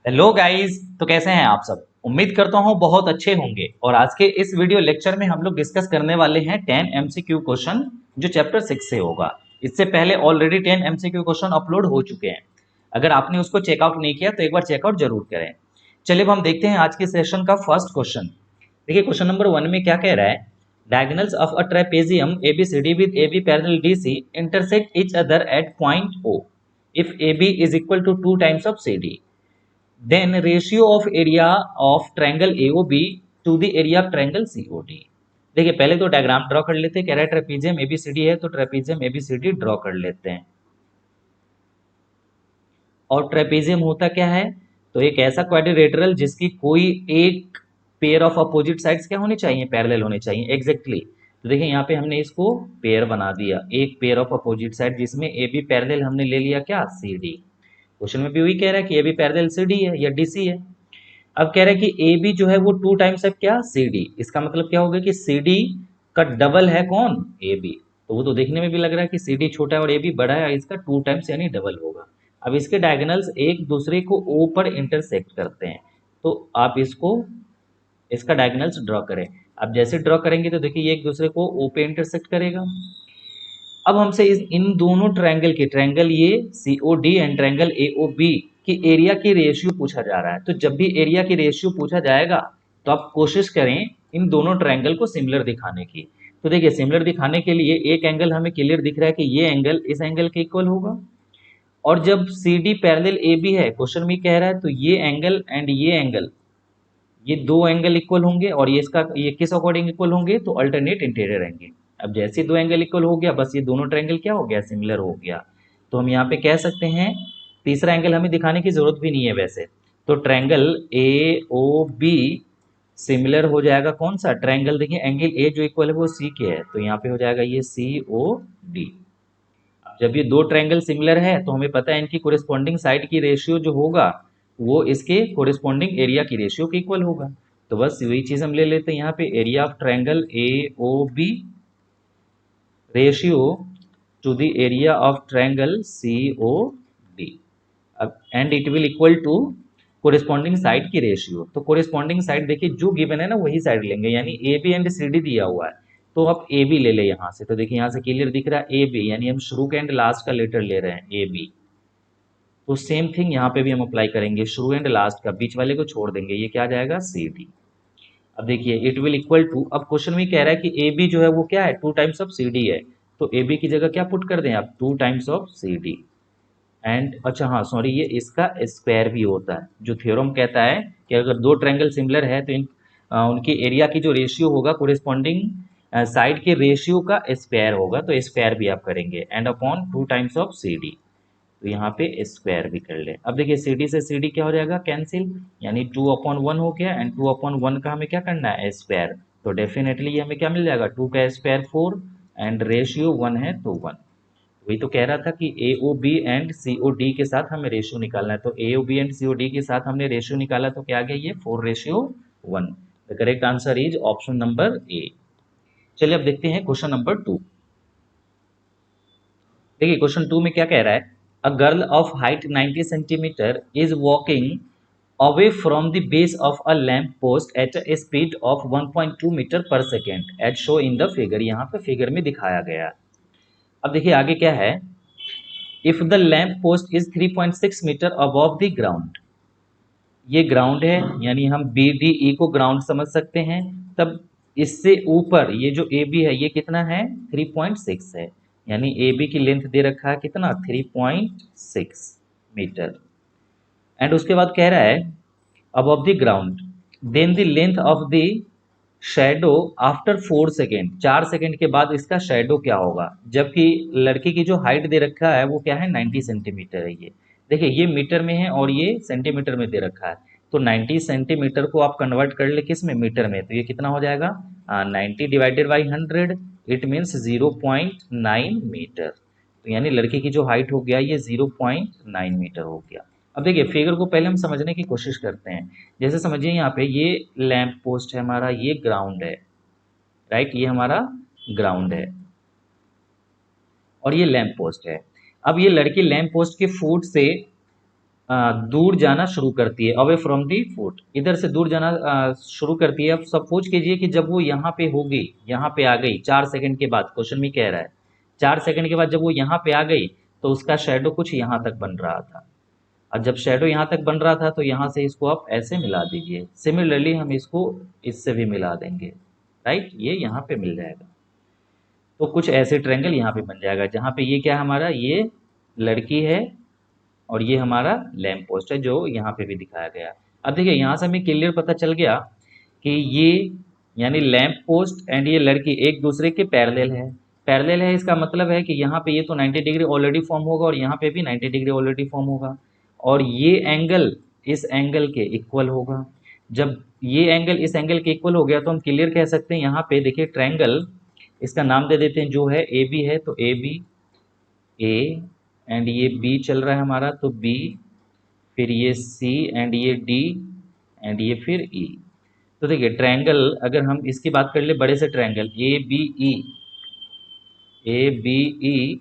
Hello guys. तो कैसे हैं आप सब? उम्मीद करता हूँ बहुत अच्छे होंगे। और आज के इस वीडियो लेक्चर में हम लोग डिस्कस करने वाले हैं 10 एमसीक्यू क्वेश्चन जो चैप्टर 6 से होगा। इससे पहले ऑलरेडी 10 एमसीक्यू क्वेश्चन अपलोड हो चुके हैं। अगर आपने उसको चेकआउट नहीं किया तो एक बार चेकआउट जरूर करें। चलिए अब हम देखते हैं आज के सेशन का फर्स्ट क्वेश्चन। देखिए क्वेश्चन नंबर 1 में क्या कह रहा है। Diagonals of a trapezium ABCD with AB parallel DC intersect each other at point O if AB is equal to 2 times of CD, then ratio of area of triangle AOB to the area of triangle COD। देखिए पहले तो diagram draw कर लेते हैं। कह रहा है trapezium ABCD है तो ट्रेपीजियम ABCD ड्रॉ कर लेते हैं। और ट्रेपीजियम होता क्या है? तो एक ऐसा क्वाड्रिलेटरल जिसकी कोई एक पेयर ऑफ अपोजिट साइड्स क्या होनी चाहिए, पैरेलल होने चाहिए। एग्जैक्टली तो देखिए यहाँ पे हमने इसको पेयर बना दिया, एक पेयर ऑफ अपोजिट साइड जिसमें ए बी पैरेलल हमने ले लिया क्या, सी डी। क्वेश्चन में भी वही कह रहा है कि a b parallel c d है या डी सी है। अब कह रहा है कि ए बी जो है वो 2 टाइम्स है क्या, सी डी। इसका मतलब क्या होगा कि सी डी का डबल है कौन, ए बी। तो वो तो देखने में भी लग रहा है कि सी डी छोटा है और ए बी बड़ा है, इसका 2 टाइम्स यानी डबल होगा। अब इसके डायगोनल्स एक दूसरे को ओ पर इंटरसेक्ट करते हैं। तो आप इसको इसका डायगोनल्स ड्रॉ करें। अब जैसे ड्रॉ करेंगे तो देखिए ये एक दूसरे को ओ पे इंटरसेक्ट करेगा। अब हमसे इन दोनों ट्रायंगल के, ट्रायंगल ये C O D and triangle A O B की एरिया की रेशियो पूछा जा रहा है। तो जब भी एरिया की रेशियो पूछा जाएगा तो आप कोशिश करें इन दोनों ट्रायंगल को सिमिलर दिखाने की। तो देखिए सिमिलर दिखाने के लिए एक एंगल हमें क्लियर दिख रहा है कि ये एंगल इस एंगल के इक्वल होगा। और जब सी डी पैरेलल ए बी है, क्वेश्चन में कह रहा है, तो ये एंगल एंड ये एंगल, ये दो एंगल इक्वल होंगे। और ये किस अकॉर्डिंग इक्वल होंगे, तो अल्टरनेट इंटीरियर एंगल। अब जैसे दो एंगल इक्वल हो गया, बस ये दोनों ट्रायंगल क्या हो गया, सिमिलर हो गया। तो हम यहाँ पे कह सकते हैं, तीसरा एंगल हमें दिखाने की जरूरत भी नहीं है वैसे। तो ट्रायंगल ए ओ बी सिमिलर हो जाएगा कौन सा ट्रायंगल, देखिए एंगल ए जो इक्वल है वो सी के है, तो यहाँ पे हो जाएगा ये सी ओ डी। जब ये दो ट्रायंगल सिमिलर है तो हमें पता है इनकी कोरिस्पॉन्डिंग साइड की रेशियो जो होगा वो इसके कोरिस्पॉन्डिंग एरिया की रेशियो के इक्वल होगा। तो बस वही चीज हम ले लेते हैं यहाँ पे, area of triangle A O B ratio to the area of triangle C O D. अब and it will equal to corresponding side की रेशियो। तो कोरिस्पॉन्डिंग साइड देखिए जो गिवन है ना वही साइड लेंगे, यानी A B and C D दिया हुआ है तो अब ए बी ले ले यहाँ से। तो देखिए यहाँ से क्लियर दिख रहा है ए बी, यानी हम शुरू के एंड लास्ट का लेटर ले रहे हैं ए बी। तो सेम थिंग यहाँ पे भी हम अप्लाई करेंगे, शुरू एंड लास्ट का, बीच वाले को छोड़ देंगे, ये क्या आ जाएगा सी डी। अब देखिए इट विल इक्वल टू, अब क्वेश्चन में कह रहा है कि ए बी जो है वो क्या है, 2 टाइम्स ऑफ सी डी है। तो ए बी की जगह क्या पुट कर दें आप, 2 times of c d. And अच्छा हाँ सॉरी, ये इसका स्क्वायर भी होता है। जो थ्योरम कहता है कि अगर दो ट्रायंगल सिमिलर है तो उनकी एरिया की जो रेशियो होगा कोरिस्पॉन्डिंग साइड के रेशियो का स्क्वायर होगा, तो स्क्वायर भी आप करेंगे and upon 2 times of c d. तो यहाँ पे स्क्वायर भी कर ले। अब देखिए सी डी से सी डी क्या हो जाएगा, कैंसिल, यानी 2/1 हो गया एंड 2/1 का हमें क्या करना है, स्क्वायर। तो डेफिनेटली ये हमें क्या मिल जाएगा, 2 का स्क्वायर 4 एंड रेशियो 1 है तो 1। वही तो कह रहा था कि A O B and C O D के साथ हमें रेशियो निकालना है। तो A O B and C O D के साथ हमने रेशियो निकाला तो क्या आ गया, ये 4:1। The correct answer is option number A. चलिए अब देखते हैं क्वेश्चन नंबर 2। देखिए क्वेश्चन 2 में क्या कह रहा है, a girl of height 90 centimetre is walking away from the base of a lamp post at a speed of 1.2 metre per second as shown in the figure. यहाँ पे फिगर में दिखाया गया। अब देखिए आगे क्या है, if the lamp post is 3.6 meter above the ground. ये ग्राउंड है, यानी हम बी डी ई को ग्राउंड समझ सकते हैं। तब इससे ऊपर ये जो ए बी है ये कितना है, 3.6 है। यानी ए बी की लेंथ दे रखा है कितना, 3.6 मीटर। एंड उसके बाद कह रहा है above the ground, then the length of the shadow after 4 second, 4 second के बाद इसका शैडो क्या होगा। जबकि लड़की की जो हाइट दे रखा है वो क्या है, 90 सेंटीमीटर है। ये देखिए ये मीटर में है और ये सेंटीमीटर में दे रखा है। तो 90 सेंटीमीटर को आप कन्वर्ट कर ले किस में, मीटर में, तो ये कितना हो जाएगा, 90 divided by 100, it means 0.9 meter. तो यानी लड़की की जो हाइट हो गया ये 0.9 मीटर हो गया। अब देखिए फिगर को पहले हम समझने की कोशिश करते हैं। जैसे समझिए यहाँ पे ये लैंप पोस्ट है हमारा, ये ग्राउंड है, राइट, ये हमारा ग्राउंड है और ये लैंप पोस्ट है। अब ये लड़की लैंप पोस्ट के फुट से दूर जाना शुरू करती है, अवे फ्रॉम दी फुट, इधर से दूर जाना शुरू करती है। अब सपोज कीजिए कि जब वो यहाँ पे होगी, यहाँ पे आ गई 4 सेकंड के बाद, क्वेश्चन में कह रहा है 4 सेकंड के बाद जब वो यहाँ पे आ गई तो उसका शेडो कुछ यहाँ तक बन रहा था। और जब शेडो यहाँ तक बन रहा था तो यहाँ से इसको आप ऐसे मिला दीजिए। सिमिलरली हम इसको इससे भी मिला देंगे, राइट, ये यहाँ पे मिल जाएगा। तो कुछ ऐसे ट्रायंगल यहाँ पे बन जाएगा जहाँ पे ये क्या है हमारा, ये लड़की है और ये हमारा लैंप पोस्ट है जो यहाँ पे भी दिखाया गया। अब देखिए यहाँ से हमें क्लियर पता चल गया कि ये यानी लैंप पोस्ट एंड ये लड़की एक दूसरे के पैरेलल है। पैरेलल है इसका मतलब है कि यहाँ पे ये तो 90 डिग्री ऑलरेडी फॉर्म होगा और यहाँ पे भी 90 डिग्री ऑलरेडी फॉर्म होगा, और ये एंगल इस एंगल के इक्वल होगा। जब ये एंगल इस एंगल के इक्वल हो गया तो हम क्लियर कह सकते हैं, यहाँ पे देखिए ट्रायंगल, इसका नाम दे देते हैं जो है ए बी है, तो ए बी, ए एंड ये बी चल रहा है हमारा तो बी, फिर ये सी एंड ये डी एंड ये फिर ई। तो देखिए ट्रायंगल अगर हम इसकी बात कर ले, बड़े से triangle A b e, a b e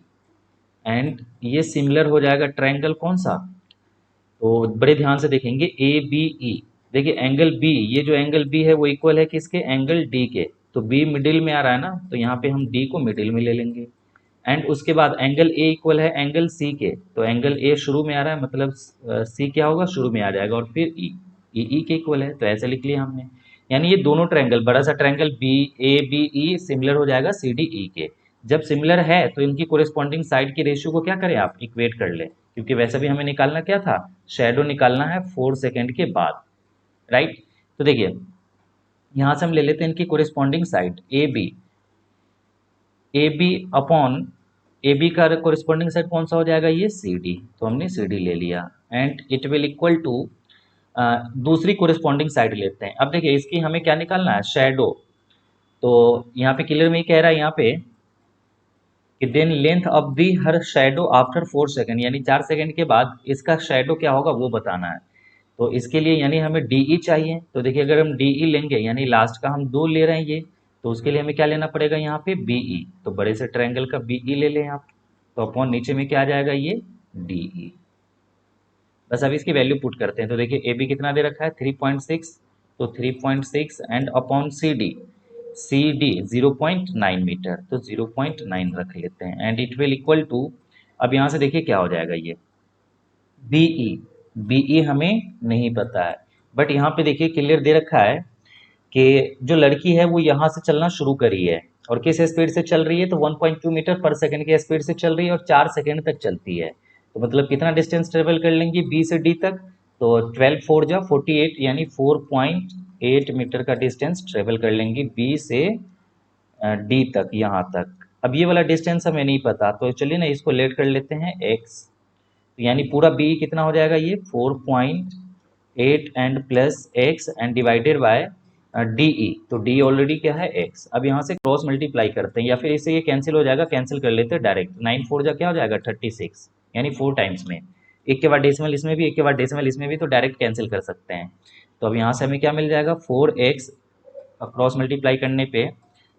and ये सिमिलर हो जाएगा ट्रायंगल कौन सा, तो बड़े ध्यान से देखेंगे ए बी ई। देखिए एंगल बी, ये जो एंगल बी है वो इक्वल है किसके, एंगल डी के, तो बी मिडिल में आ रहा है ना, तो यहाँ पे हम डी को मिडिल में ले लेंगे। एंड उसके बाद एंगल ए इक्वल है एंगल सी के, तो एंगल ए शुरू में आ रहा है मतलब सी क्या होगा, शुरू में आ जाएगा, और फिर ई, ई के इक्वल है, तो ऐसे लिख लिया हमने। यानी ये दोनों ट्रायंगल, बड़ा सा ट्रायंगल बी ए बी ई सिमिलर हो जाएगा सी डी ई के। जब सिमिलर है तो इनकी कोरिस्पॉन्डिंग साइड की रेशियो को क्या करें आप, इक्वेट कर ले, क्योंकि वैसे भी हमें निकालना क्या था, शेडो निकालना है 4 सेकेंड के बाद, राइट। तो देखिए यहाँ से हम ले लेते हैं इनकी corresponding side a b upon A b का कोरिस्पॉन्डिंग साइड कौन सा हो जाएगा, ये सी डी, तो हमने सी डी ले लिया and it will equal to दूसरी कोरिस्पॉन्डिंग साइड लेते हैं। अब देखिए इसकी हमें क्या निकालना है, शेडो। तो यहाँ पे क्लियर में ही कह रहा है यहाँ पे कि then length of the her shadow after 4 second, यानी 4 सेकेंड के बाद इसका शेडो क्या होगा वो बताना है। तो इसके लिए यानी हमें डी ई चाहिए, तो देखिए अगर हम डी ई लेंगे यानी लास्ट का हम 2 ले रहे हैं ये, तो उसके लिए हमें क्या लेना पड़ेगा यहाँ पे बी ई, तो बड़े से ट्रायंगल का बी ई ले लें आप, तो अपॉन नीचे में क्या आ जाएगा ये डी ई। बस अब इसकी वैल्यू पुट करते हैं, तो देखिए ए बी कितना दे रखा है 3.6, तो 3.6 and upon c d 0.9 meter, तो 0.9 रख लेते हैं and it will equal to, अब यहाँ से देखिए क्या हो जाएगा ये बीई, बीई हमें नहीं पता है, बट यहाँ पे देखिए क्लियर दे रखा है कि जो लड़की है वो यहाँ से चलना शुरू करी है और किस स्पीड से चल रही है, तो 1.2 मीटर पर सेकंड की स्पीड से चल रही है और 4 सेकंड तक चलती है। तो मतलब कितना डिस्टेंस ट्रेवल कर लेंगी बी से डी तक, तो 12 4 जा 48 यानी 4.8 मीटर का डिस्टेंस ट्रेवल कर लेंगी बी से डी तक, यहाँ तक। अब ये वाला डिस्टेंस हमें नहीं पता, तो चलिए ना इसको लेट कर लेते हैं एक्स, यानी पूरा बी कितना हो जाएगा ये 4.8 and plus x and divided bye D E, तो डी ऑलरेडी क्या है एक्स। अब यहाँ से क्रॉस मल्टीप्लाई करते हैं या फिर इससे ये कैंसिल हो जाएगा, कैंसिल कर लेते हैं डायरेक्ट, 9 4 जा क्या हो जाएगा 36, यानी 4 टाइम्स में, एक के बाद डेसिमल इसमें भी, एक के बाद डेसिमल इसमें भी, तो डायरेक्ट कैंसिल कर सकते हैं। तो अब यहाँ से हमें क्या मिल जाएगा 4x क्रॉस मल्टीप्लाई करने पे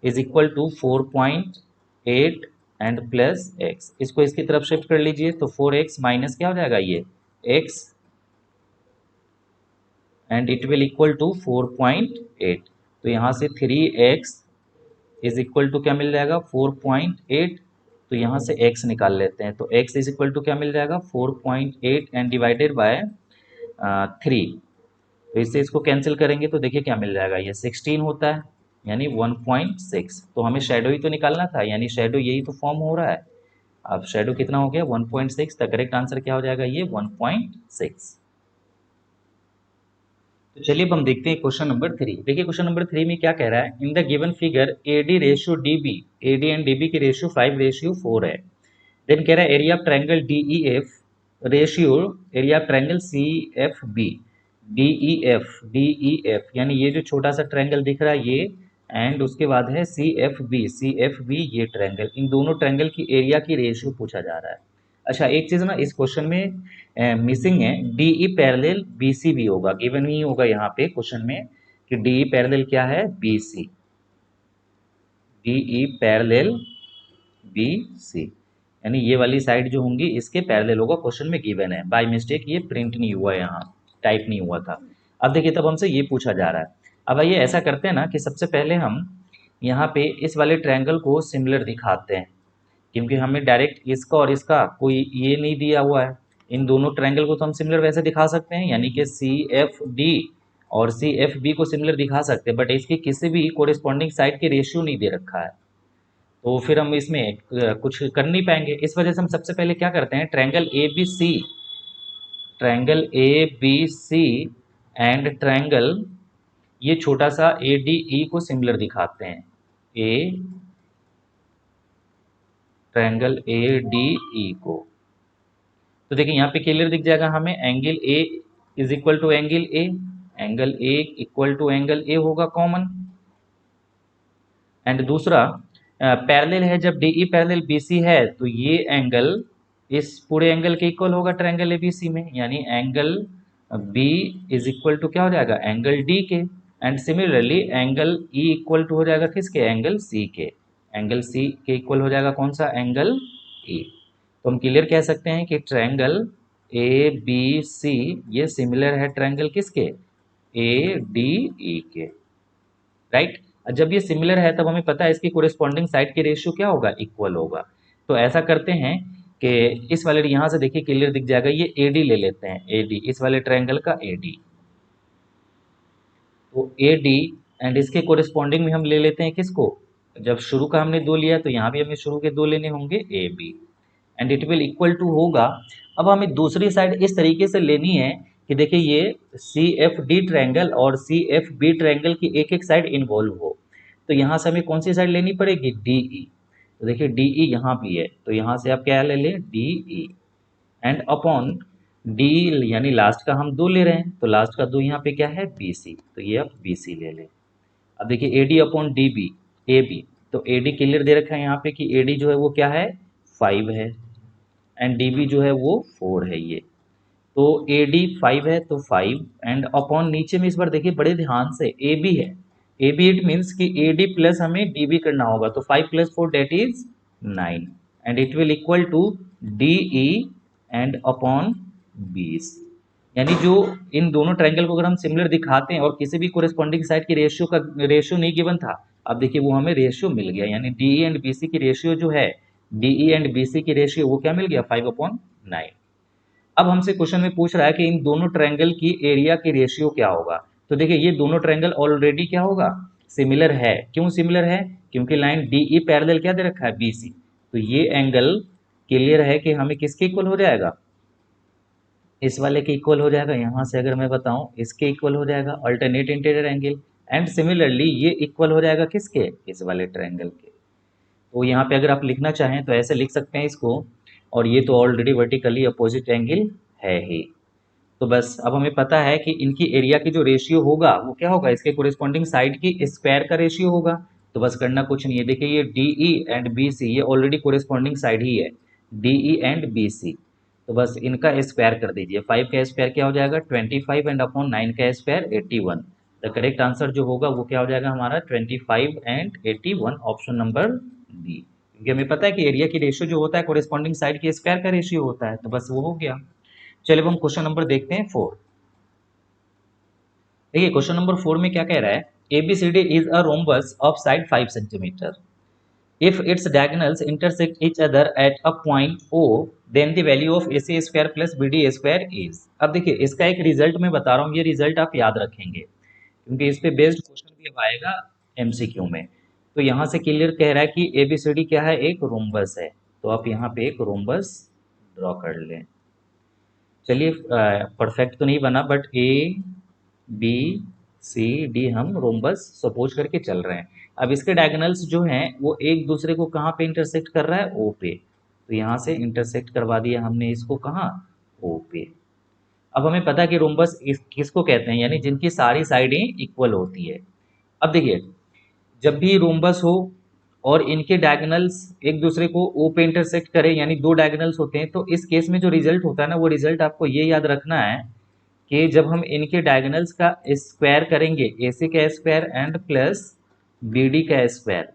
is equal to 4.8 and plus x, इसको इसकी तरफ शिफ्ट कर लीजिए, तो 4x माइनस क्या हो जाएगा ये x and it will equal to 4.8, तो यहाँ से 3x इज इक्वल टू क्या मिल जाएगा 4.8, तो यहाँ से x निकाल लेते हैं, तो x इज इक्वल टू क्या मिल जाएगा 4.8 एंड डिवाइडेड बाय 3, तो इससे इसको कैंसिल करेंगे तो देखिए क्या मिल जाएगा, ये 16 होता है यानी 1.6, तो हमें शेडो ही तो निकालना था, यानी शेडो यही तो फॉर्म हो रहा है। अब शेडो कितना हो गया 1.6, द करेक्ट आंसर क्या हो जाएगा ये 1.6। तो चलिए अब हम देखते हैं क्वेश्चन नंबर 3। देखिए क्वेश्चन नंबर 3 में क्या कह रहा है, in the given figure A D ratio D B, A D and D B की रेशियो 5:4 है। देन कह रहा है area of triangle D E F ratio area of triangle C F B, D E F यानी ये जो छोटा सा ट्रायंगल दिख रहा है ये, एंड उसके बाद है सी एफ बी ये ट्रायंगल, इन दोनों ट्रायंगल की एरिया की रेशियो पूछा जा रहा है। अच्छा एक चीज़ ना इस क्वेश्चन में मिसिंग है, D E parallel B C भी होगा, गिवन ही होगा यहाँ पे क्वेश्चन में कि डी ई पैरेलल क्या है B C, D E parallel B C, यानी ये वाली साइड जो होंगी इसके पैरेलल होगा, क्वेश्चन में गिवन है। बाय मिस्टेक ये प्रिंट नहीं हुआ, यहाँ टाइप नहीं हुआ था। अब देखिए तब हमसे ये पूछा जा रहा है। अब आइए ऐसा करते हैं ना कि सबसे पहले हम यहाँ पे इस वाले ट्रायंगल को सिमिलर दिखाते हैं, क्योंकि हमें डायरेक्ट इसका और इसका कोई ये नहीं दिया हुआ है। इन दोनों ट्रायंगल को तो हम सिमिलर वैसे दिखा सकते हैं, यानी कि सी एफ डी और सी एफ बी को सिमिलर दिखा सकते हैं, बट इसकी किसी भी कोरिस्पॉन्डिंग साइड के रेशियो नहीं दे रखा है, तो फिर हम इसमें कुछ कर नहीं पाएंगे। इस वजह से हम सबसे पहले क्या करते हैं, triangle A B C and triangle ये छोटा सा ए डी ई को सिमिलर दिखाते हैं। ट्रायंगल ए डी ई को तो देखिए यहाँ पे क्लियर दिख जाएगा हमें, angle A is equal to angle A, angle A equal to angle A होगा कॉमन। एंड दूसरा पैरेलल है, जब D E parallel B C है तो ये एंगल इस पूरे एंगल के इक्वल होगा ट्रायंगल ए बी सी में, यानी angle B is equal to क्या हो जाएगा, एंगल डी के। And similarly angle E equal to हो जाएगा किसके, एंगल सी के। एंगल सी के इक्वल हो जाएगा कौन सा, एंगल ई। तो हम क्लियर कह सकते हैं कि ट्रायंगल ए बी सी ये सिमिलर है ट्रायंगल किसके, ए डी ई के, राइट। जब ये सिमिलर है तब हमें पता है इसकी कोरिस्पॉन्डिंग साइड के रेशियो क्या होगा, इक्वल होगा। तो ऐसा करते हैं कि इस वाले यहाँ से देखिए क्लियर दिख जाएगा, ये ए डी ले लेते हैं, ए डी इस वाले ट्रायंगल का ए डी, तो ए डी एंड इसके कोरिस्पॉन्डिंग में हम ले लेते हैं किसको, जब शुरू का हमने दो लिया तो यहाँ भी हमें शुरू के दो लेने होंगे A B, and it will equal to होगा। अब हमें दूसरी साइड इस तरीके से लेनी है कि देखिए ये सी एफ डी ट्रायंगल और सी एफ बी ट्रायंगल की एक एक साइड इन्वॉल्व हो, तो यहाँ से हमें कौन सी साइड लेनी पड़ेगी, डी ई। तो देखिए डी ई यहाँ भी है, तो यहाँ से आप क्या ले लें, D E, and upon D यानी लास्ट का हम दो ले रहे हैं, तो लास्ट का दो यहाँ पे क्या है, बी सी, तो ये आप बी सी ले लें। अब देखिए A D upon D B, A B, तो ए डी क्लियर दे रखा है यहाँ पे कि ए डी जो है वो क्या है, 5 है, एंड डी बी जो है वो 4 है ये, तो ए डी 5 है तो 5, एंड अपॉन नीचे में इस बार देखिए बड़े ध्यान से ए बी है, ए बी इट मीन्स कि ए डी प्लस हमें डी बी करना होगा, तो 5 + 4 that is 9, and it will equal to D E and upon 20। यानी जो इन दोनों ट्रायंगल को अगर हम सिमिलर दिखाते हैं और किसी भी कोरिस्पॉन्डिंग साइड की रेशियो नहीं गिवन था, अब देखिए वो हमें रेशियो मिल गया, यानी D E and B C की रेशियो जो है, D E and B C की रेशियो वो क्या मिल गया, 5/9। अब हमसे क्वेश्चन में पूछ रहा है कि इन दोनों ट्रायंगल की एरिया की रेशियो क्या होगा। तो देखिए ये दोनों ट्रायंगल ऑलरेडी क्या होगा, सिमिलर है। क्यों सिमिलर है, क्योंकि लाइन डी ई पैरेलल क्या दे रखा है, बी सी, तो ये एंगल क्लियर है कि हमें किसके इक्वल हो जाएगा, इस वाले के इक्वल हो जाएगा। यहाँ से अगर मैं बताऊँ इसके इक्वल हो जाएगा, alternate interior angle. And similarly ये इक्वल हो जाएगा किसके, इस वाले ट्रायंगल के। तो यहाँ पे अगर आप लिखना चाहें तो ऐसे लिख सकते हैं इसको, और ये तो ऑलरेडी वर्टिकली अपोजिट एंगल है ही। तो बस अब हमें पता है कि इनकी एरिया की जो रेशियो होगा वो क्या होगा, इसके कोरिस्पॉन्डिंग साइड की स्क्वायर का रेशियो होगा। तो बस करना कुछ नहीं है, देखिए ये D E and B C ये ऑलरेडी कोरिस्पॉन्डिंग साइड ही है, D E and B C, तो बस इनका स्क्वायर कर दीजिए। 5 का स्क्वायर क्या हो जाएगा, 25, एंड अपॉन 9 का स्क्वायर 81। द करेक्ट आंसर जो होगा वो क्या हो जाएगा हमारा, 25 एंड 81, ऑप्शन नंबर डी। क्योंकि हमें पता है कि एरिया की रेशियो जो होता है कोरिस्पॉन्डिंग साइड की स्क्वायर का रेशियो होता है, तो बस वो हो गया। चलिए अब हम क्वेश्चन नंबर देखते हैं 4। देखिए क्वेश्चन नंबर 4 में क्या कह रहा है, ABCD is a rhombus of side 5 centimetre. If its diagonals intersect each other at a point O, then the value of AC square plus BD square is। अब देखिए इसका एक रिजल्ट मैं बता रहा हूँ, ये रिजल्ट आप याद रखेंगे क्योंकि इस पे बेस्ड क्वेश्चन भी अब आएगा MCQ में। तो यहाँ से क्लियर कह रहा है कि ABCD क्या है, एक रोम्बस है, तो आप यहाँ पे एक रोम्बस ड्रॉ कर लें। चलिए परफेक्ट तो नहीं बना, बट ABCD हम रोम्बस सपोज करके चल रहे हैं। अब इसके डायगोनल्स जो हैं वो एक दूसरे को कहाँ पे इंटरसेक्ट कर रहा है, O पे, तो यहाँ से इंटरसेक्ट करवा दिया हमने इसको कहाँ, O पे। अब हमें पता है कि रोम्बस किसको कहते हैं, यानी जिनकी सारी साइडें इक्वल होती है। अब देखिए जब भी रोम्बस हो और इनके डायगोनल्स एक दूसरे को O पे इंटरसेक्ट करें, यानी दो डायगोनल्स होते हैं, तो इस केस में जो रिजल्ट होता है ना, वो रिजल्ट आपको ये याद रखना है कि जब हम इनके डायगोनल्स का स्क्वायर करेंगे, AC का स्क्वायर एंड प्लस BD का स्क्वायर,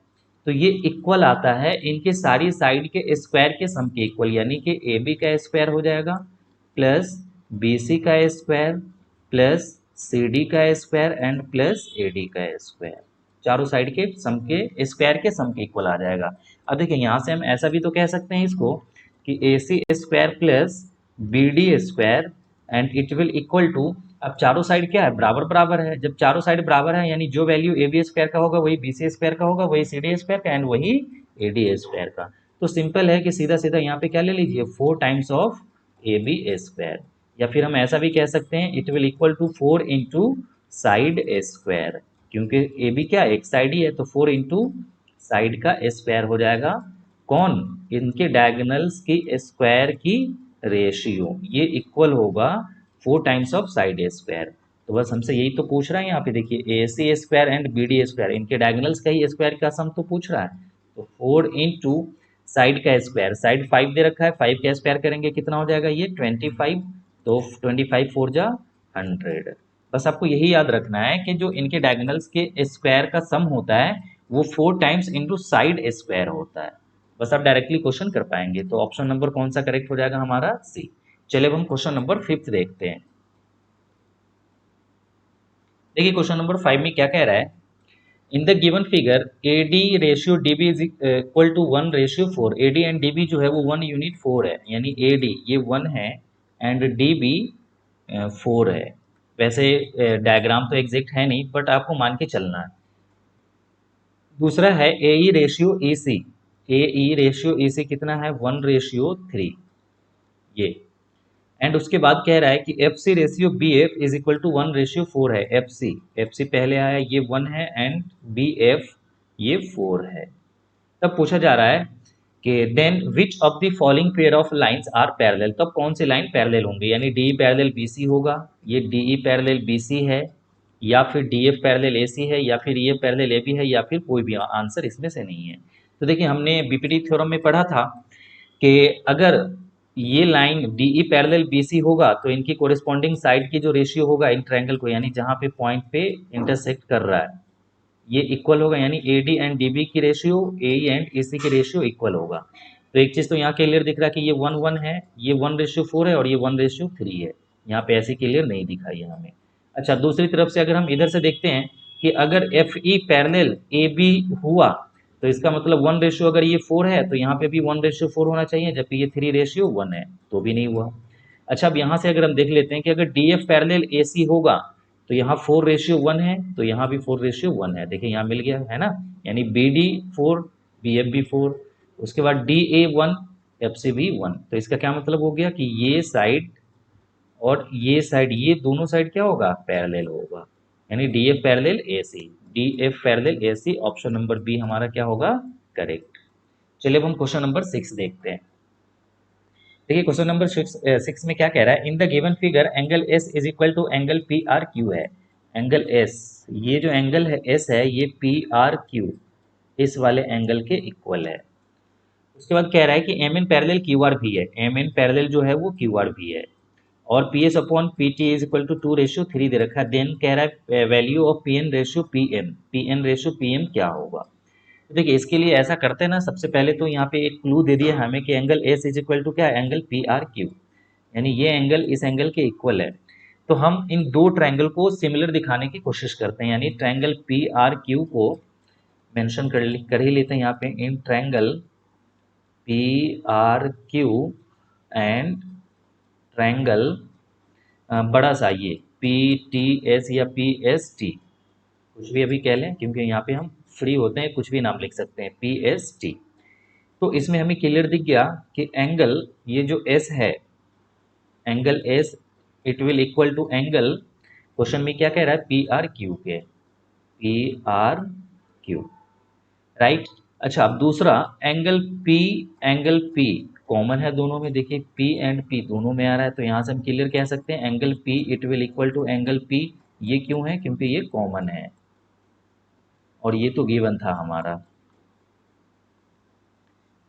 तो ये इक्वल आता है इनके सारी साइड के स्क्वायर के सम के इक्वल, यानी कि ए बी का स्क्वायर हो जाएगा प्लस बी सी का स्क्वायर प्लस सी डी का square and plus A D का स्क्वायर, चारों साइड के सम के स्क्वायर के सम के इक्वल आ जाएगा। अब देखिए यहाँ से हम ऐसा भी तो कह सकते हैं इसको कि A C square plus B D square and it will equal to, अब चारों साइड क्या है, बराबर बराबर है। जब चारों साइड बराबर है यानी जो वैल्यू ए बी स्क्वायर का होगा वही बी सी स्क्वायर का होगा, वही सी डी स्क्वायर का एंड वही ए डी स्क्वायर का। तो सिंपल है कि सीधा सीधा यहाँ पे क्या ले लीजिए, 4 times of A B square, या फिर हम ऐसा भी कह सकते हैं it will equal to 4 into side square, क्योंकि ए बी क्या एक साइड ही है, तो 4 इंटू साइड का स्क्वायर हो जाएगा। कौन, इनके डायगोनल्स की स्क्वायर की रेशियो, ये इक्वल होगा 4 टाइम्स ऑफ साइड स्क्वायर। तो बस हमसे यही तो पूछ रहा है यहाँ पे, देखिए A C square and B D square, इनके डायगोनल्स का ही स्क्वायर का सम तो पूछ रहा है। तो 4 इंटू साइड का स्क्वायर, साइड 5 दे रखा है, 5 का स्क्वायर करेंगे कितना हो जाएगा ये 25, तो 25 4 जा 100। बस आपको यही याद रखना है कि जो इनके डायगोनल्स के स्क्वायर का सम होता है वो 4 टाइम्स इंटू साइड स्क्वायर होता है। बस आप डायरेक्टली क्वेश्चन कर पाएंगे। तो ऑप्शन नंबर कौन सा करेक्ट हो जाएगा हमारा, सी। चलिए अब हम क्वेश्चन नंबर 5 देखते हैं। देखिए क्वेश्चन नंबर 5 में क्या कह रहा है, in the given figure A D ratio D B is equal to 1:4। A D and D B जो है वो 1 यूनिट 4 है, यानी ए डी ये 1 है एंड डी बी 4 है। वैसे डायग्राम तो एग्जैक्ट है नहीं बट आपको मान के चलना है। दूसरा है ए ई ratio A C, A E ratio A सी कितना है 1:3 ये। एंड उसके बाद कह रहा है कि F C ratio B F is equal to 1:4 है। एफ सी पहले आया ये 1 है एंड बी एफ ये 4 है। तब पूछा जा रहा है कि then which of the following pair of lines are parallel, तब कौन से लाइन पैरेलल होंगे, यानी डी पैरेलल बी सी होगा, ये D E parallel B C है, या फिर D F parallel A C है, या फिर ये पैरेलल ए बी है, या फिर कोई भी आंसर इसमें से नहीं है। तो देखिए हमने बीपीटी थ्योरम में पढ़ा था कि अगर ये line D E parallel B C होगा तो इनकी कोरिस्पॉन्डिंग साइड की जो रेशियो होगा इन ट्रायंगल को, यानी जहाँ पे पॉइंट पे इंटरसेक्ट कर रहा है ये इक्वल होगा, यानी A D and D B की ratio A and A C की रेशियो इक्वल होगा। तो एक चीज़ तो यहाँ क्लियर दिख रहा है कि ये 1 है, ये 1:4 है और ये 1:3 है, यहाँ पे ऐसी क्लियर नहीं दिखाई है हमें। अच्छा दूसरी तरफ से अगर हम इधर से देखते हैं कि अगर एफ ई पैरेलल ए बी हुआ तो इसका मतलब 1 रेशियो, अगर ये 4 है तो यहाँ पे भी 1:4 होना चाहिए, जबकि ये 3:1 है, तो भी नहीं हुआ। अच्छा अब यहाँ से अगर हम देख लेते हैं कि अगर डी एफ पैरेलल ए सी होगा तो यहाँ 4:1 है, तो यहाँ भी 4:1 है। देखिए यहाँ मिल गया है ना, यानी बी डी 4 बी एफ भी 4, उसके बाद डी ए 1 एफ सी भी 1। तो इसका क्या मतलब हो गया कि ये साइड और ये साइड, ये दोनों साइड क्या होगा पैरेलल होगा, यानी D F parallel A C, D F parallel A C, option number B हमारा क्या होगा करेक्ट। चलिए अब हम क्वेश्चन नंबर 6 देखते हैं। देखिए क्वेश्चन नंबर 6 में क्या कह रहा है, in the given figure angle S is equal to angle P R Q है। एंगल एस, ये जो एंगल है एस है ये पी आर क्यू इस वाले एंगल के इक्वल है। उसके बाद कह रहा है कि M N parallel Q R भी है, एम इन पैरेलल जो है वो क्यू आर भी है, और P S upon P T is equal to 2:3 दे रखा है। देन कह रहा है value of P N ratio P N ratio P M क्या होगा। तो देखिए इसके लिए ऐसा करते हैं ना, सबसे पहले तो यहाँ पे एक क्लू दे दिया हमें कि angle S is equal to क्या है, एंगल पी आर क्यू, यानी ये एंगल इस एंगल के इक्वल है। तो हम इन दो ट्रायंगल को सिमिलर दिखाने की कोशिश करते हैं, यानी ट्रायंगल पी आर क्यू को मेंशन कर ही लेते हैं यहाँ पे, इन triangle P R Q and triangle बड़ा सा ये पी टी एस या पी एस टी, कुछ भी अभी कह लें क्योंकि यहाँ पे हम फ्री होते हैं, कुछ भी नाम लिख सकते हैं पी एस टी। तो इसमें हमें क्लियर दिख गया कि एंगल ये जो एस है, angle S it will equal to angle, question में क्या कह रहा है पी आर क्यू के, पी आर क्यू, राइट। अच्छा अब दूसरा एंगल पी कॉमन है दोनों में, देखिए पी एंड पी दोनों में आ रहा है, तो यहाँ से हम क्लियर कह सकते हैं angle P it will equal to angle P. ये क्यों है, क्योंकि ये कॉमन है और ये तो गिवन था हमारा।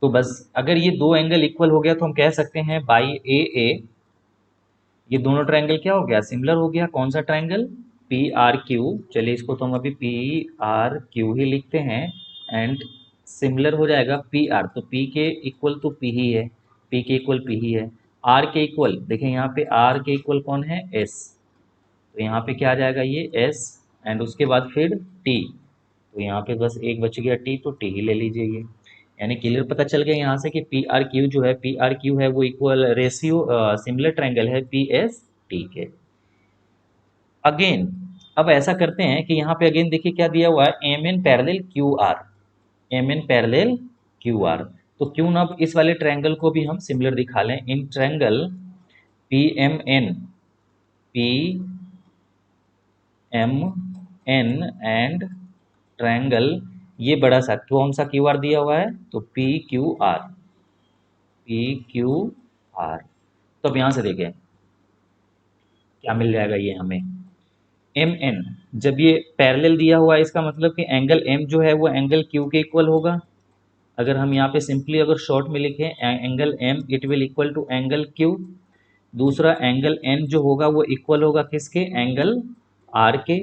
तो बस अगर ये दो एंगल इक्वल हो गया तो हम कह सकते हैं बाई ए ए, ये दोनों ट्रायंगल क्या हो गया सिमिलर हो गया। कौन सा ट्रायंगल, पी आर क्यू, चलिए इसको तो हम अभी पी आर क्यू ही लिखते हैं, एंड सिमिलर हो जाएगा पी आर, तो पी के इक्वल तो पी ही है, पी के इक्वल पी ही है। आर के इक्वल देखिए यहाँ पे आर के इक्वल कौन है, एस, तो यहाँ पे क्या आ जाएगा ये एस, एंड उसके बाद फिर टी, तो यहाँ पे बस एक बच गया टी, तो टी ही ले लीजिए ये। यानी क्लियर पता चल गया यहाँ से कि पी आर क्यू जो है, पी आर क्यू है वो इक्वल रेशियो सिमिलर ट्रायंगल है पी एस टी के। अगेन अब ऐसा करते हैं कि यहाँ पे अगेन देखिए क्या दिया हुआ है, M N parallel Q R, M N parallel Q R, तो क्यों ना अब इस वाले ट्रायंगल को भी हम सिमिलर दिखा लें। In triangle P M N, P M N and triangle ये बड़ा सा कौन सा क्यू आर दिया हुआ है, तो P Q R, P Q R. तो अब यहाँ से देखें क्या मिल जाएगा ये हमें, एम एन, जब ये पैरेलल दिया हुआ है इसका मतलब कि एंगल एम जो है वो एंगल क्यू के इक्वल होगा। अगर हम यहाँ पे सिंपली अगर शॉर्ट में लिखें angle M it will equal to angle Q. दूसरा एंगल एन जो होगा वो इक्वल होगा किसके, एंगल आर के,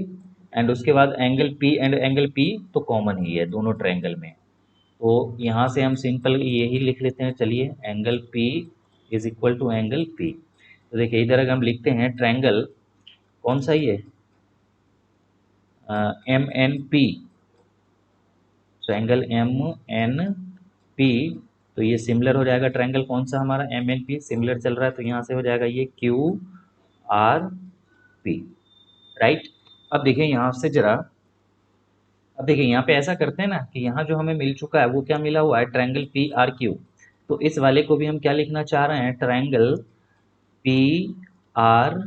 एंड उसके बाद angle P and angle P तो कॉमन ही है दोनों ट्रायंगल में, तो यहाँ से हम सिंपल यही लिख लेते हैं, चलिए angle P is equal to angle P. तो देखिए इधर अगर हम लिखते हैं ट्रायंगल कौन सा ही है, M N P, triangle M N P, तो ये सिमिलर हो जाएगा ट्रायंगल कौन सा हमारा, एम एन पी सिमिलर चल रहा है, तो यहाँ से हो जाएगा ये क्यू आर पी, राइट। अब देखिए यहाँ से जरा, अब देखिए यहाँ पे ऐसा करते हैं ना कि यहाँ जो हमें मिल चुका है वो क्या मिला हुआ है, ट्रायंगल पी आर क्यू, तो इस वाले को भी हम क्या लिखना चाह रहे हैं, ट्रायंगल पी आर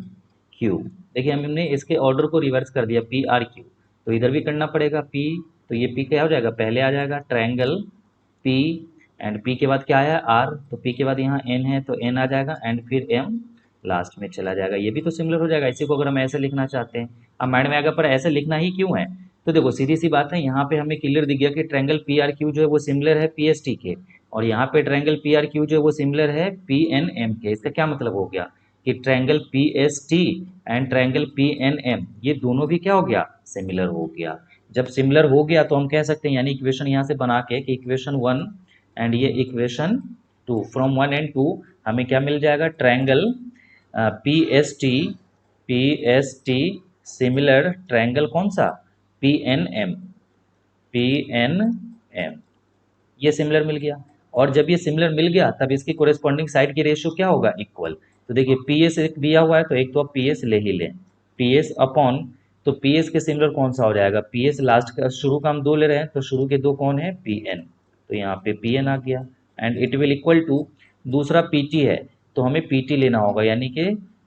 क्यू। देखिए हमने इसके ऑर्डर को रिवर्स कर दिया, पी आर क्यू, तो इधर भी करना पड़ेगा पी, तो ये पी क्या हो जाएगा, पहले आ जाएगा ट्रायंगल पी, एंड पी के बाद क्या आया आर, तो पी के बाद यहाँ एन है तो एन आ जाएगा, एंड फिर एम लास्ट में चला जाएगा, ये भी तो सिमिलर हो जाएगा। इसी को अगर हम ऐसे लिखना चाहते हैं, अब माइंड में आएगा पर ऐसे लिखना ही क्यों है, तो देखो सीधी सी बात है, यहाँ पे हमें क्लियर दिख गया कि ट्रायंगल पी आर क्यू जो है वो सिमिलर है पी एस टी के, और यहाँ पे ट्रायंगल पी आर क्यू जो है वो सिमिलर है पी एन एम के। इसका क्या मतलब हो गया कि triangle P S T and triangle P N M ये दोनों भी क्या हो गया, सिमिलर हो गया। जब सिमिलर हो गया तो हम कह सकते हैं, यानी इक्वेशन यहाँ से बना के कि इक्वेशन वन एंड ये equation two, from one and two हमें क्या मिल जाएगा, triangle P S T, P S T similar triangle कौन सा, P N M, P N M, ये सिमिलर मिल गया। और जब ये सिमिलर मिल गया तब इसकी कोरेस्पॉन्डिंग साइड की रेशियो क्या होगा, इक्वल। तो देखिए पी एस एक दिया हुआ है तो एक तो आप पी एस ले ही लें, पी एस अपॉन, तो पी एस के सिमिलर कौन सा हो जाएगा, पी एस लास्ट का शुरू का हम दो ले रहे हैं तो शुरू के दो कौन है, पी एन, तो यहाँ पे पी एन आ गया, and it will equal to, दूसरा पी टी है तो हमें पी टी लेना होगा, यानी कि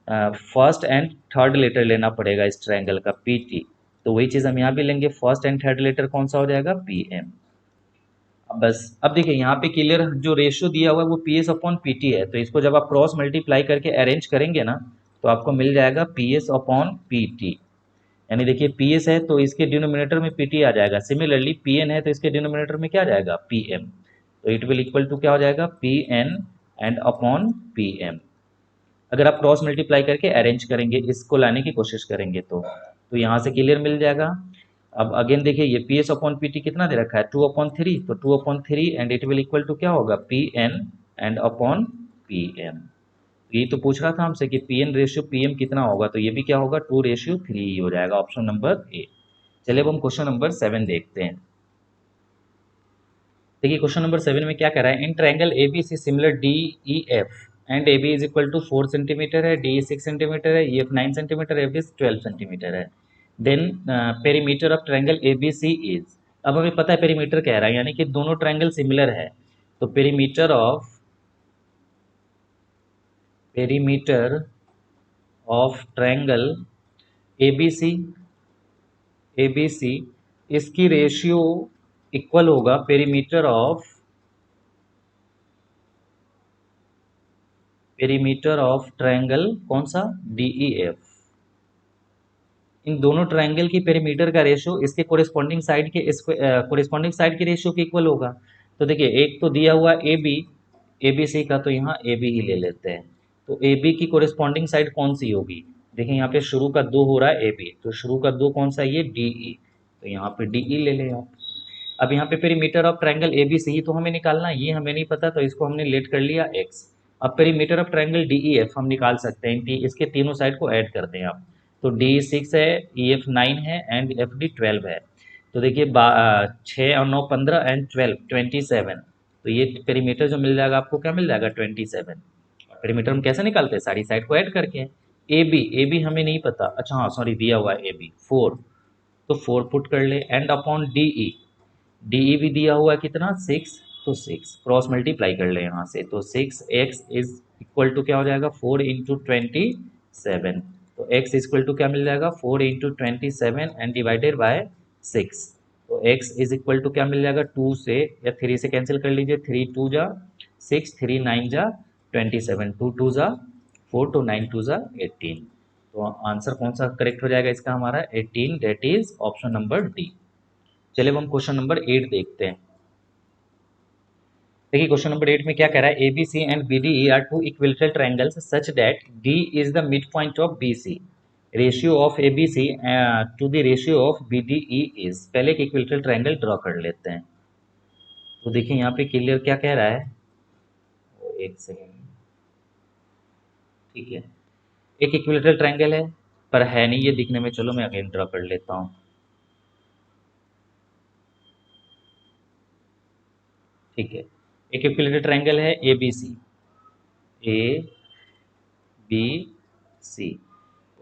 फर्स्ट एंड थर्ड लेटर लेना पड़ेगा इस ट्रायंगल का, पी टी, तो वही चीज़ हम यहाँ भी लेंगे, फर्स्ट एंड थर्ड लेटर कौन सा हो जाएगा, पी एम। अब बस अब देखिए यहाँ पे क्लियर जो रेशियो दिया हुआ है वो P S upon P T है, तो इसको जब आप क्रॉस मल्टीप्लाई करके अरेंज करेंगे ना तो आपको मिल जाएगा P S upon P T, यानी देखिए पी एस है तो इसके डिनोमिनेटर में पी टी आ जाएगा, सिमिलरली पी एन है तो इसके डिनोमिनेटर में क्या आ जाएगा, पी एम, तो इट विल इक्वल टू क्या हो जाएगा, P N and upon P M. अगर आप क्रॉस मल्टीप्लाई करके अरेंज करेंगे, इसको लाने की कोशिश करेंगे तो यहाँ से क्लियर मिल जाएगा। अब अगेन देखिए ये P S upon P T कितना दे रखा है, 2/3, तो 2/3 and it will equal to क्या होगा, P N and upon P M. ये तो पूछ रहा था हमसे कि P N ratio P M कितना होगा, तो ये भी क्या होगा, 2:3 हो जाएगा, ऑप्शन नंबर ए। चलिए अब हम क्वेश्चन नंबर 7 देखते हैं। देखिए क्वेश्चन नंबर 7 में क्या कह रहा है, in triangle A B C similar D E F and A B is equal to 4 centimetre है, डी 6 सेंटीमीटर है, E F 9 centimetre, F is 12 centimetre है, then perimeter of triangle A B C is. अब हमें पता है perimeter कह रहा है, यानी कि दोनों ट्रायंगल सिमिलर है, तो perimeter of triangle A B C इसकी रेशियो इक्वल होगा पेरीमीटर ऑफ ट्रायंगल कौन सा, डी ई एफ। इन दोनों ट्रायंगल की पेरीमीटर का रेशियो इसके कोरिस्पॉन्डिंग साइड के कोरिस्पॉन्डिंग साइड के रेशियो के इक्वल होगा। तो देखिए एक तो दिया हुआ ए बी सी का, तो यहाँ ए बी ही ले लेते हैं, तो ए बी की कोरिस्पॉन्डिंग साइड कौन सी होगी, देखिए यहाँ पे शुरू का दो हो रहा है ए बी, तो शुरू का दो कौन सा, ये डी ई, तो यहाँ पे डी ई ले लें आप। अब यहाँ पे perimeter of triangle A B C तो हमें निकालना है, ये हमें नहीं पता तो इसको हमने लेट कर लिया x। अब perimeter of triangle D E F हम निकाल सकते हैं, इसके तीनों साइड को ऐड करते हैं आप। तो डी 6 है, ई एफ 9 है एंड एफ डी 12 है। तो देखिए 6 और 9 15 एंड 12 27। तो ये पेरीमीटर जो मिल जाएगा आपको क्या मिल जाएगा 27। पेरीमीटर हम कैसे निकालते हैं, सारी साइड को ऐड करके। ए बी हमें नहीं पता, अच्छा हाँ सॉरी दिया हुआ है ए बी 4, तो 4 पुट कर ले and upon D E. D E भी दिया हुआ है कितना 6, तो 6 क्रॉस मल्टीप्लाई कर ले यहाँ से, तो 6x इज इक्वल टू क्या हो जाएगा 4 इंटू 27। तो x इक्वल टू क्या मिल जाएगा 4 इंटू 27 एंड डिवाइडेड बाय 6। तो x इज इक्वल टू क्या मिल जाएगा 2 से या 3 से कैंसिल कर लीजिए, 3 2 जा 6, 3 9 जा 27, 2 2 जा 4, तो 9 2 जा 18। तो आंसर कौन सा करेक्ट हो जाएगा इसका हमारा 18, that is option number D. चलिए अब हम क्वेश्चन नंबर 8 देखते हैं। देखिए क्वेश्चन नंबर 8 में क्या कह रहा है, A B C and B D E are two equilateral triangles such that D is the mid point of B C. Ratio of A B C to the ratio of B D E is. पहले एक equilateral triangle draw कर लेते हैं। तो देखिए यहाँ पे clear क्या कह रहा है, एक सेकेंड, ठीक है। एक इक्विलेटरल ट्रायंगल है पर है नहीं ये दिखने में, चलो मैं अगेन ड्रॉ कर लेता हूँ। ठीक है, एक इक्विलेटरल ट्रायंगल है A B C, A B सी।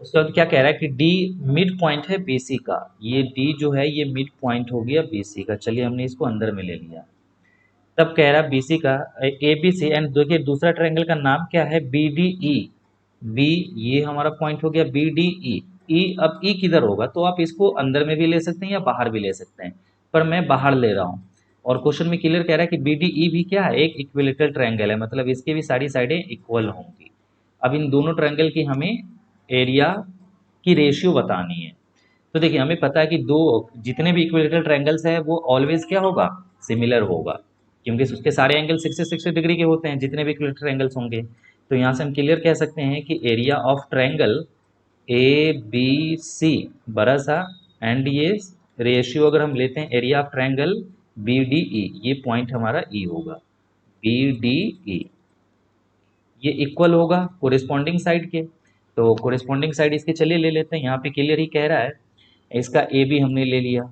उसके बाद क्या कह रहा है कि डी मिड पॉइंट है बी सी का। ये डी जो है ये मिड पॉइंट हो गया बी सी का, चलिए हमने इसको अंदर में ले लिया। तब कह रहा है बी सी का ए बी सी एंड देखिए दूसरा ट्रायंगल का नाम क्या है बी डी ई। बी ये हमारा पॉइंट हो गया बी डी ई। ई अब ई किधर होगा, तो आप इसको अंदर में भी ले सकते हैं या बाहर भी ले सकते हैं, पर मैं बाहर ले रहा हूँ। और क्वेश्चन में क्लियर कह रहा है कि बी डी ई भी क्या है, एक इक्विलेटरल ट्रायंगल है, मतलब इसकी भी सारी साइडें इक्वल होंगी। अब इन दोनों ट्रायंगल की हमें एरिया की रेशियो बतानी है। तो देखिए हमें पता है कि दो जितने भी इक्विलेटरल ट्रायंगल्स हैं वो ऑलवेज क्या होगा, सिमिलर होगा, क्योंकि उसके सारे एंगल 60 डिग्री के होते हैं जितने भी इक्विलेटरल एंगल्स होंगे। तो यहाँ से हम क्लियर कह सकते हैं कि area of triangle A B C बड़ा सा, एंड ये रेशियो अगर हम लेते हैं area of triangle B D E, ये पॉइंट हमारा ई होगा, बी डी ई ये इक्वल होगा कोरिस्पॉन्डिंग साइड के। तो कोरिस्पॉन्डिंग साइड इसके चलिए ले लेते हैं, यहाँ पे क्लियर ही कह रहा है। इसका ए बी हमने ले लिया,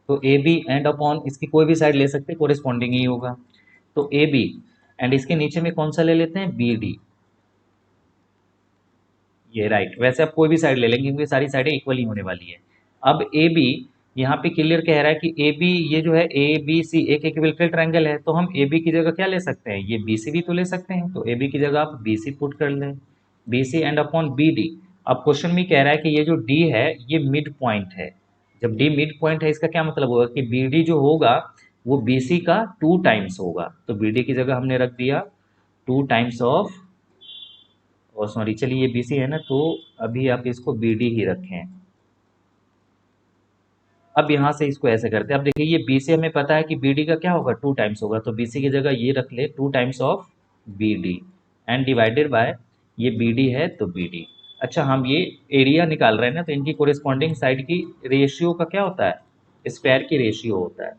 तो ए बी एंड अपॉन इसकी कोई भी साइड ले सकते हैं, कोरिस्पॉन्डिंग ही होगा। तो ए बी एंड इसके नीचे में कौन सा ले लेते हैं बी डी, ये राइट। वैसे आप कोई भी साइड ले लेंगे क्योंकि सारी साइडें इक्वल ही होने वाली है। अब ए बी यहाँ पे क्लियर कह रहा है कि ए बी ये जो है ए बी सी एक इक्विलेटरल ट्रायंगल है, तो हम ए बी की जगह क्या ले सकते हैं, ये बी सी भी तो ले सकते हैं। तो ए बी की जगह आप बी सी पुट कर लें, B C and upon B D. अब क्वेश्चन में कह रहा है कि ये जो डी है ये मिड पॉइंट है। जब डी मिड पॉइंट है इसका क्या मतलब होगा कि बी डी जो होगा वो बी सी का 2 टाइम्स होगा। तो बी डी की जगह हमने रख दिया 2 टाइम्स ऑफ, और सॉरी चलिए ये बी सी है ना, तो अभी आप इसको बी डी ही रखें। अब यहाँ से इसको ऐसे करते हैं। अब देखिए ये बी सी हमें पता है कि बी डी का क्या होगा 2 टाइम्स होगा, तो बी सी की जगह ये रख ले 2 times of B D and divided by ये बी डी है तो बी डी। अच्छा हम ये एरिया निकाल रहे हैं ना, तो इनकी कोरिस्पॉन्डिंग साइड की रेशियो का क्या होता है, स्क्वायर की रेशियो होता है,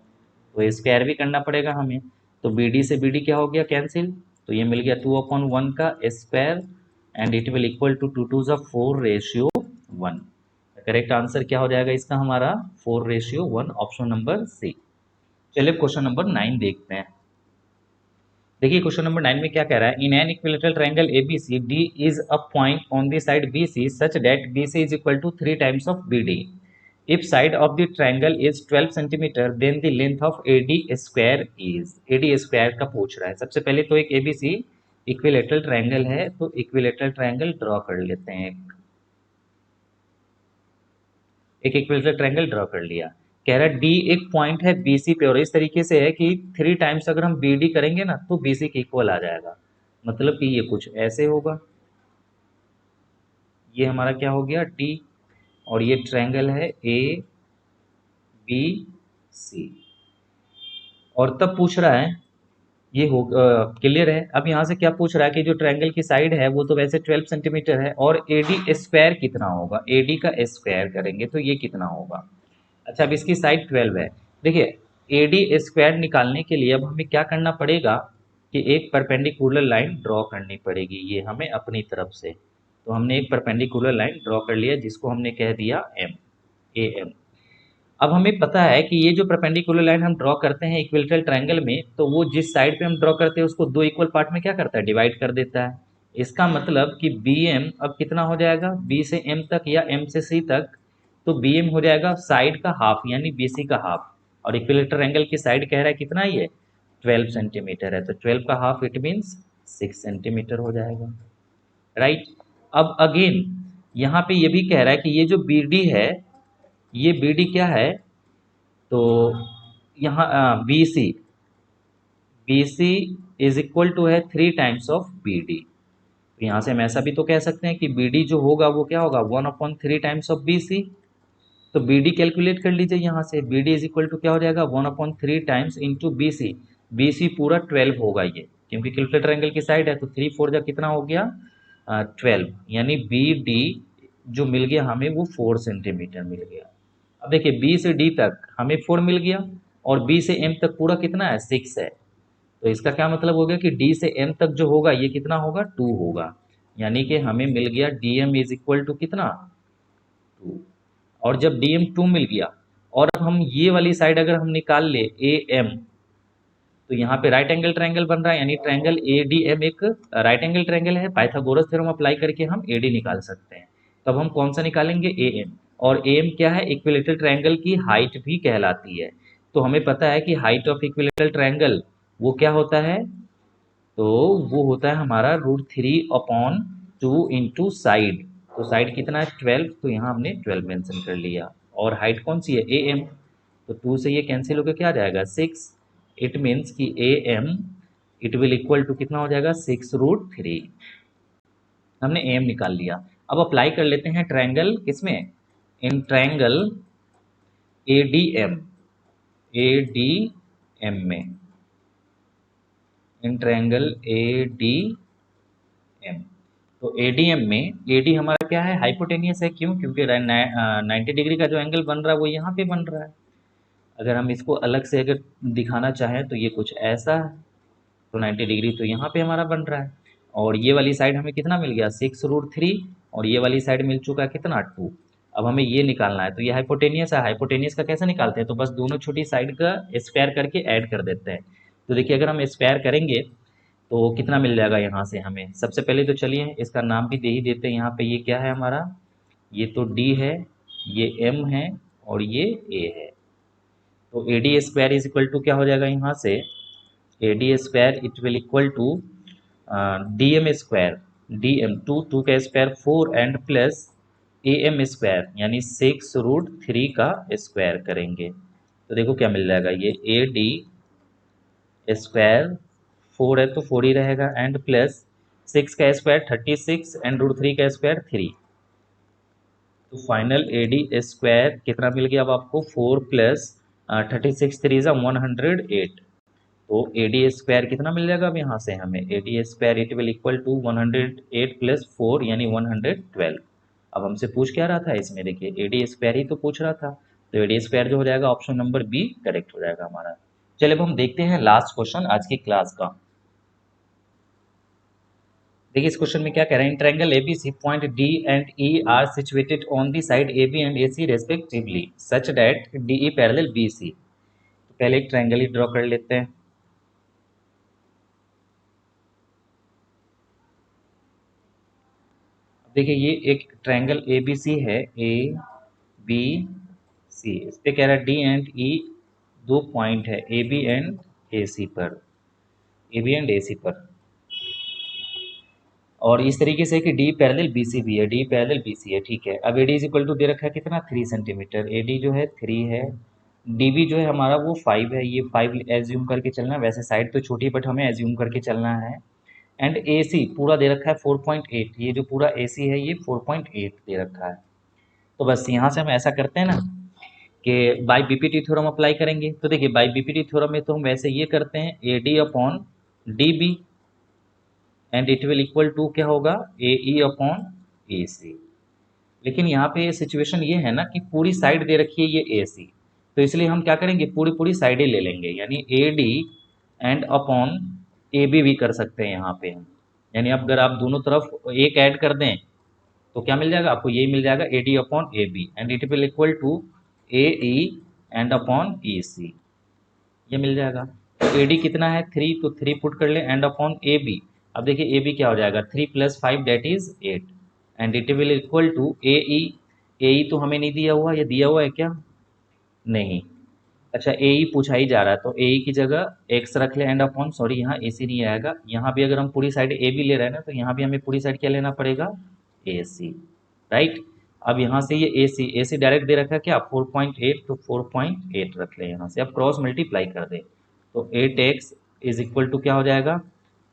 तो स्क्वायर भी करना पड़ेगा हमें। तो बी डी से बी डी क्या हो गया कैंसिल, तो ये मिल गया 2/1 का square and it will equal to 2 2 4 ratio 1। Correct answer क्या हो जाएगा इसका हमारा 4 रेशियो 1, ऑप्शन नंबर सी। चलिए क्वेश्चन नंबर 9 देखते हैं। देखिए क्वेश्चन नंबर 9 में क्या कह रहा है, in an equilateral triangle A B C D is a point on the side B C such that B C is equal to 3 times of B D. If side of the triangle is 12 centimetre then the length of A D square is. A D square का पूछ रहा है। सबसे पहले तो एक A B C equilateral triangle है, तो इक्विलेटरल ट्रायंगल ड्रॉ कर लेते हैं। एक इक्विलेटरल ट्रायंगल ड्रॉ कर लिया। कह रहा है डी एक पॉइंट है बी सी पे, और इस तरीके से है कि 3 टाइम्स अगर हम बी डी करेंगे ना तो बी सी के इक्वल आ जाएगा, मतलब कि ये कुछ ऐसे होगा। ये हमारा क्या हो गया डी, और ये ट्रायंगल है ए बी सी। और तब पूछ रहा है ये हो क्लियर है। अब यहाँ से क्या पूछ रहा है कि जो ट्रायंगल की साइड है वो तो वैसे 12 सेंटीमीटर है, और ए डी स्क्वायर कितना होगा, ए डी का स्क्वायर करेंगे तो ये कितना होगा। अच्छा अब इसकी साइड 12 है, देखिए AD स्क्वायर निकालने के लिए अब हमें क्या करना पड़ेगा कि एक परपेंडिकुलर लाइन ड्रॉ करनी पड़ेगी, ये हमें अपनी तरफ से। तो हमने एक परपेंडिकुलर लाइन ड्रॉ कर लिया जिसको हमने कह दिया M, AM। अब हमें पता है कि ये जो परपेंडिकुलर लाइन हम ड्रॉ करते हैं इक्विलेटरल ट्रायंगल में, तो वो जिस साइड पे हम ड्रॉ करते हैं उसको दो इक्वल पार्ट में क्या करता है, डिवाइड कर देता है। इसका मतलब कि BM अब कितना हो जाएगा, B से M तक या M से C तक, तो BM हो जाएगा साइड का हाफ यानी BC का हाफ। और इक्विलेटरल एंगल की साइड कह रहा है कितना, ये 12 सेंटीमीटर है, तो 12 का हाफ इट मीन्स 6 सेंटीमीटर हो जाएगा, राइट। अब अगेन यहाँ पे ये भी कह रहा है कि ये जो BD है, ये BD क्या है, तो यहाँ BC इज इक्वल टू है 3 टाइम्स ऑफ BD। तो यहाँ से हम ऐसा भी तो कह सकते हैं कि BD जो होगा वो क्या होगा, 1/3 टाइम्स ऑफ BC। तो BD कैलकुलेट कर लीजिए यहाँ से, BD इज इक्वल टू क्या हो जाएगा, 1/3 टाइम्स इंटू BC। BC पूरा 12 होगा ये, क्योंकि कैलकुलेटर एंगल की साइड है, तो 3 4 जा कितना हो गया, 12, यानी BD जो मिल गया हमें वो 4 सेंटीमीटर मिल गया। अब देखिए B से D तक हमें 4 मिल गया, और B से M तक पूरा कितना है, 6 है। तो इसका क्या मतलब हो गया कि D से M तक जो होगा ये कितना होगा, 2 होगा, यानी कि हमें मिल गया DM इज इक्वल टू कितना, 2। और जब DM 2 मिल गया, और अब हम ये वाली साइड अगर हम निकाल ले AM, तो यहाँ पे राइट एंगल ट्रायंगल बन रहा है, यानी ट्रायंगल ADM एक राइट एंगल ट्रायंगल है। पाइथागोरस थ्योरम अप्लाई करके हम AD निकाल सकते हैं। तब हम कौन सा निकालेंगे, AM। और AM क्या है, इक्विलेटरल ट्रायंगल की हाइट भी कहलाती है। तो हमें पता है कि हाइट ऑफ इक्विलेटरल ट्रायंगल वो क्या होता है, तो वो होता है हमारा √3/2 इंटू साइड। तो साइड कितना है, 12, तो यहाँ हमने 12 मेंशन कर लिया। और हाइट कौन सी है, AM, तो 2 से ये कैंसिल होकर क्या आ जाएगा, 6। इट मीन्स कि AM it will equal to कितना हो जाएगा, 6√3। हमने AM निकाल लिया। अब अप्लाई कर लेते हैं ट्रायंगल किसमें, इन ट्रायंगल ADM, ADM में, इन ट्रायंगल ADM। तो ADM में AD हमारा क्या है, हाइपोटेनियस है। क्यों, क्योंकि 90 डिग्री का जो एंगल बन रहा है वो यहाँ पे बन रहा है। अगर हम इसको अलग से अगर दिखाना चाहें तो ये कुछ ऐसा है, तो 90 डिग्री तो यहाँ पे हमारा बन रहा है। और ये वाली साइड हमें कितना मिल गया, 6√3, और ये वाली साइड मिल चुका है कितना, 2। अब हमें ये निकालना है, तो ये हाइपोटेनियस है। हाइपोटेनियस का कैसे निकालते हैं, तो बस दोनों छोटी साइड का स्क्वायर करके ऐड कर देते हैं। तो देखिए अगर हम स्क्वायर करेंगे तो कितना मिल जाएगा यहाँ से हमें। सबसे पहले तो चलिए इसका नाम भी दे ही देते हैं। यहाँ पे ये क्या है हमारा, ये तो D है, ये M है, और ये A है। तो AD square is equal to क्या हो जाएगा यहाँ से, AD square it will equal to DM square, DM 2 का square 4 and plus AM square यानी 6√3 का स्क्वायर करेंगे, तो देखो क्या मिल जाएगा, ये AD स्क्वायर 4 है तो 4 ही रहेगा, एंड प्लस 6 का स्क्वायर 36 एंड √3 का स्क्वायर 3। तो फाइनल AD स्क्वायर कितना मिल गया अब आपको, 4 प्लस 36 3 ज़ा 108। तो AD स्क्वायर कितना मिल जाएगा अब यहाँ से हमें, AD square it will equal to 108 plus 4 यानी 112। अब हमसे पूछ क्या रहा था इसमें, देखिए AD स्क्वायर ही तो पूछ रहा था, तो AD स्क्वायर जो हो जाएगा ऑप्शन नंबर B करेक्ट हो जाएगा हमारा। चलिए अब हम देखते हैं लास्ट क्वेश्चन आज की क्लास का। देखिए इस क्वेश्चन में क्या कह रहे हैं, in triangle ABC point D and E are situated on the side AB and AC respectively such that DE parallel BC। तो पहले एक ट्रायंगल ही ड्रॉ कर लेते हैं। देखिए ये एक ट्रायंगल ABC है, ABC, इस पे कह रहा है D एंड E दो पॉइंट है AB एंड AC पर, AB एंड AC पर, और इस तरीके से कि D पैरेलल BC भी है, D पैरेलल BC है, ठीक है। अब AD इज इक्वल टू दे रखा है कितना, 3 सेंटीमीटर, AD जो है 3 है, DB जो है हमारा वो 5 है, ये 5 एज्यूम करके चलना है, वैसे साइड तो छोटी बट हमें एज्यूम करके चलना है। एंड AC पूरा दे रखा है 4.8, ये जो पूरा AC है ये 4.8 दे रखा है। तो बस यहाँ से हम ऐसा करते हैं ना कि बाय BPT थ्योरम अप्लाई करेंगे। तो देखिए बाय BPT थ्योरम में तो हम वैसे ये करते हैं AD/DB and it will equal to क्या होगा, AE/AC। लेकिन यहाँ पे सिचुएशन ये है ना कि पूरी साइड दे रखी है ये AC, तो इसलिए हम क्या करेंगे, पूरी पूरी साइडें ले लेंगे, यानी A D and upon A B भी कर सकते हैं यहाँ पे हम। यानी अब अगर आप दोनों तरफ एक ऐड कर दें तो क्या मिल जाएगा आपको, यही मिल जाएगा A D upon A B and it will equal to A E and upon E C, ये मिल जाएगा। तो ए डी कितना है 3, तो 3 पुट कर ले एंड अपॉन ए बी। अब देखिए ए बी क्या हो जाएगा, 3 + 5 that is 8 and it will equal to A E तो हमें नहीं दिया हुआ, ये दिया हुआ है क्या, नहीं। अच्छा ए ई पूछा ही जा रहा है तो ए ई की जगह एक्स रख ले एंड अपॉन, सॉरी यहाँ ए सी नहीं आएगा, यहाँ भी अगर हम पूरी साइड ए बी ले रहे हैं ना तो यहाँ भी हमें पूरी साइड क्या लेना पड़ेगा, ए सी, राइट। अब यहाँ से ये ए सी डायरेक्ट दे रखा है क्या 4.8, तो 4.8 रख ले यहाँ से। अब क्रॉस मल्टीप्लाई कर दे तो 8x इज इक्वल टू क्या हो जाएगा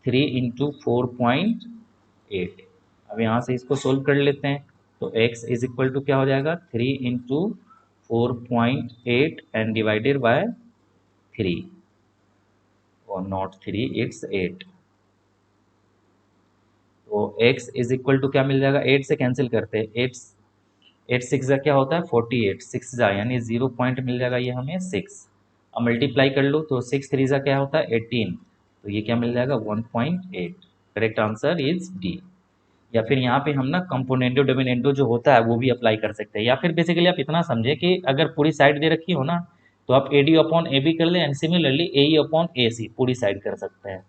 3 इंटू 4.8। अब यहाँ से इसको सोल्व कर लेते हैं तो x इज इक्वल टू क्या हो जाएगा 3 इंटू 4.8 एंड डिवाइडेड बाय 3, और नॉट 3 इट्स 8। तो x इज इक्वल टू क्या मिल जाएगा, 8 से कैंसिल करते हैं, 8 6 जा क्या होता है 48, 6 जा यानी 0 पॉइंट मिल जाएगा ये हमें 6। अब मल्टीप्लाई कर लो तो 6 3 जा क्या होता है 18, तो ये क्या मिल जाएगा 1.8। Correct answer is D. या फिर यहाँ पे हम ना कंपोनेंटो डिविडेंडो जो होता है वो भी अप्लाई कर सकते हैं, या फिर बेसिकली आप इतना समझे कि अगर पूरी साइड दे रखी हो ना तो आप A D upon A B कर ले and similarly A E upon A C पूरी साइड कर सकते हैं।